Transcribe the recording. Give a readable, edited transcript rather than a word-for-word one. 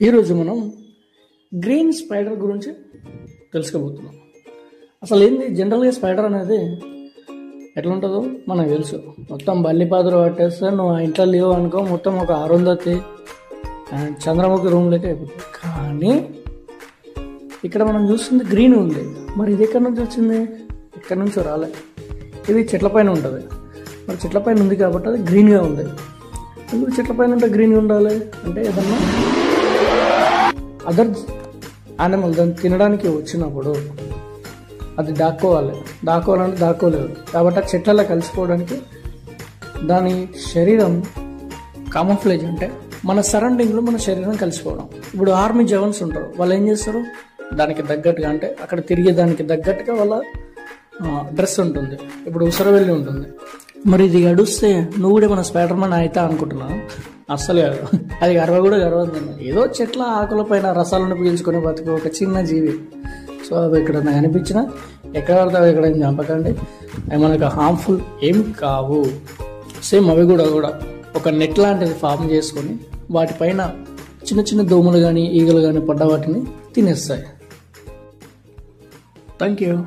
ఈరోజు మనం green spider గురించి తెలుసుకోబోతున్నాం. అసలు ఏంది జనరల్గా స్పైడర్ అనేది ఎట్లా ఉంటుందో మనకు తెలుసు. మొత్తం బల్లిపాదులు పట్టేస్తే నువ్వు ఆ ఇంట్లో లేవు అనుకో, మొత్తం ఒక అరుంధతి అండ్ చంద్రముఖి రూమ్లోకి అయిపోతుంది. కానీ ఇక్కడ మనం చూస్తుంది గ్రీన్ ఉంది. మరి ఇది ఎక్కడి నుంచి వచ్చింది? ఎక్కడి నుంచో రాలే. ఇది చెట్ల పైన ఉంటుంది. మరి చెట్ల పైన ఉంది కాబట్టి అది గ్రీన్గా ఉంది. ఎందుకు చెట్ల పైన ఉంటే గ్రీన్గా ఉండాలి అంటే ఏదన్నా అదర్ యానిమల్ దాన్ని తినడానికి వచ్చినప్పుడు అది దాక్కోవాలంటే దాక్కోలేదు. కాబట్టి ఆ చెట్లలో కలిసిపోవడానికి దాని శరీరం కామోఫ్లేజ్ అంటే మన సరౌండింగ్లో మన శరీరం కలిసిపోవడం. ఇప్పుడు ఆర్మీ జవాన్స్ ఉంటారు, వాళ్ళు ఏం చేస్తారు? దానికి తగ్గట్టుగా అంటే అక్కడ తిరిగే దానికి తగ్గట్టుగా వాళ్ళ డ్రెస్ ఉంటుంది. ఇప్పుడు ఉసరవెల్లి ఉంటుంది. మరి ఇది గడుస్తే నువ్వు కూడా మన స్పైడర్ మ్యాన్ అవుతా అనుకుంటున్నావు? అస్సలు కాదు. అది కూడా గర్వదు. ఏదో చెట్ల ఆకుల పైన రసాలను పీల్చుకొని బతుకు ఒక చిన్న జీవి. సో అవి ఎక్కడన్నా కనిపించినా ఎక్కడ పడతావు ఎక్కడ చంపకండి. అవి మనకు హార్మ్ఫుల్ ఏం కావు. సేమ్ అవి కూడా ఒక నెట్ లాంటిది ఫామ్ చేసుకొని వాటిపైన చిన్న చిన్న దోమలు కానీ ఈగలు కానీ పడ్డ వాటిని తినేస్తాయి. Thank you.